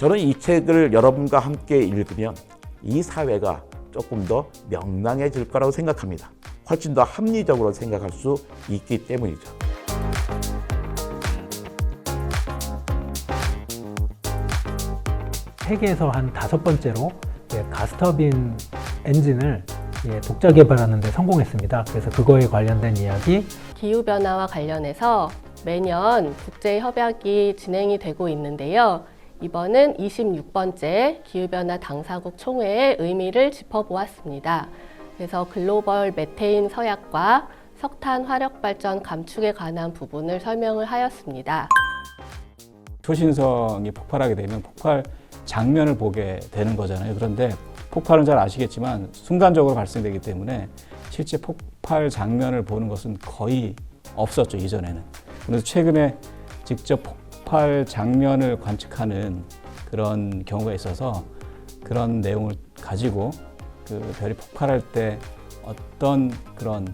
저는 이 책을 여러분과 함께 읽으면 이 사회가 조금 더 명랑해질 거라고 생각합니다. 훨씬 더 합리적으로 생각할 수 있기 때문이죠. 세계에서 한 5번째로 가스터빈 엔진을 독자 개발하는 데 성공했습니다. 그래서 그거에 관련된 이야기. 기후변화와 관련해서 매년 국제협약이 진행이 되고 있는데요. 이번은 26번째 기후변화 당사국 총회의 의미를 짚어보았습니다. 그래서 글로벌 메테인 서약과 석탄 화력발전 감축에 관한 부분을 설명을 하였습니다. 초신성이 폭발하게 되면 폭발 장면을 보게 되는 거잖아요. 그런데 폭발은 잘 아시겠지만 순간적으로 발생되기 때문에 실제 폭발 장면을 보는 것은 거의 없었죠, 이전에는. 그래서 최근에 직접 폭발 장면을 관측하는 그런 경우가 있어서 그런 내용을 가지고 그 별이 폭발할 때 어떤 그런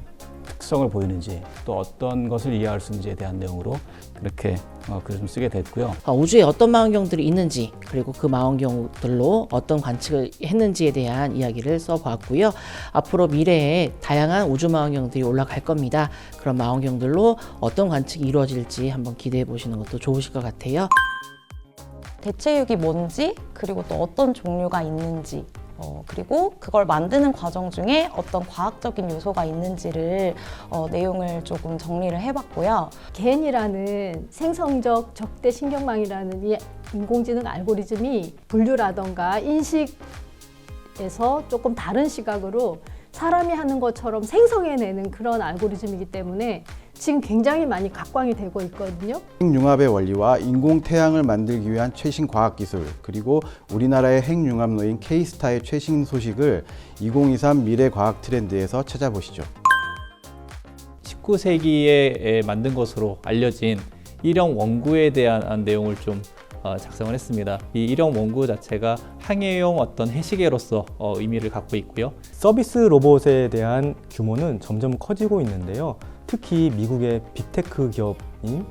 특성을 보이는지 또 어떤 것을 이해할 수 있는지에 대한 내용으로 그렇게 글을 좀 쓰게 됐고요. 우주에 어떤 망원경들이 있는지, 그리고 그 망원경들로 어떤 관측을 했는지에 대한 이야기를 써보았고요. 앞으로 미래에 다양한 우주 망원경들이 올라갈 겁니다. 그런 망원경들로 어떤 관측이 이루어질지 한번 기대해 보시는 것도 좋으실 것 같아요. 대체육이 뭔지, 그리고 또 어떤 종류가 있는지, 그리고 그걸 만드는 과정 중에 어떤 과학적인 요소가 있는지를 내용을 조금 정리를 해봤고요. 겐이라는 생성적 적대 신경망이라는 이 인공지능 알고리즘이 분류라던가 인식에서 조금 다른 시각으로 사람이 하는 것처럼 생성해내는 그런 알고리즘이기 때문에 지금 굉장히 많이 각광이 되고 있거든요. 핵융합의 원리와 인공태양을 만들기 위한 최신 과학기술, 그리고 우리나라의 핵융합로인 K스타의 최신 소식을 2023 미래과학 트렌드에서 찾아보시죠. 19세기에 만든 것으로 알려진 일형 원구에 대한 내용을 좀 작성을 했습니다. 이 일형 원구 자체가 항해용 어떤 해시계로서 의미를 갖고 있고요. 서비스 로봇에 대한 규모는 점점 커지고 있는데요. 특히 미국의 빅테크 기업인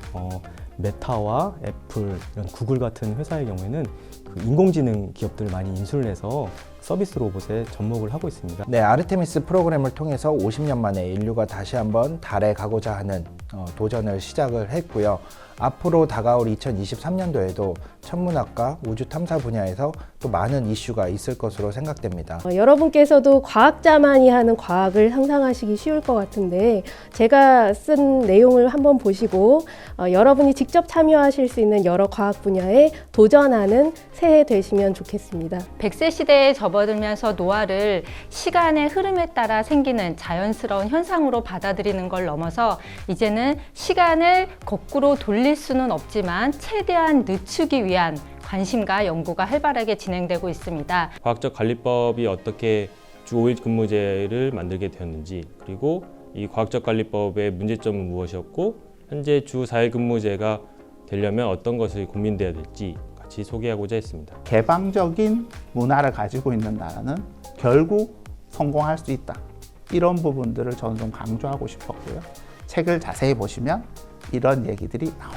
메타와 애플, 이런 구글 같은 회사의 경우에는 그 인공지능 기업들을 많이 인수를 해서 서비스 로봇에 접목을 하고 있습니다. 네, 아르테미스 프로그램을 통해서 50년 만에 인류가 다시 한번 달에 가고자 하는 도전을 시작을 했고요. 앞으로 다가올 2023년도에도 천문학과 우주 탐사 분야에서 또 많은 이슈가 있을 것으로 생각됩니다. 여러분께서도 과학자만이 하는 과학을 상상하시기 쉬울 것 같은데 제가 쓴 내용을 한번 보시고 여러분이 직접 참여하실 수 있는 여러 과학 분야에 도전하는 새해 되시면 좋겠습니다. 100세 시대에 접어들면서 노화를 시간의 흐름에 따라 생기는 자연스러운 현상으로 받아들이는 걸 넘어서 이제는 시간을 거꾸로 돌릴 수는 없지만 최대한 늦추기 위한 관심과 연구가 활발하게 진행되고 있습니다. 과학적 관리법이 어떻게 주 5일 근무제를 만들게 되었는지, 그리고 이 과학적 관리법의 문제점은 무엇이었고 현재 주 4일 근무제가 되려면 어떤 것이 고민돼야 될지 같이 소개하고자 했습니다. 개방적인 문화를 가지고 있는 나라는 결국 성공할 수 있다. 이런 부분들을 저는 좀 강조하고 싶었고요. 책을 자세히 보시면 이런 얘기들이 나옵니다.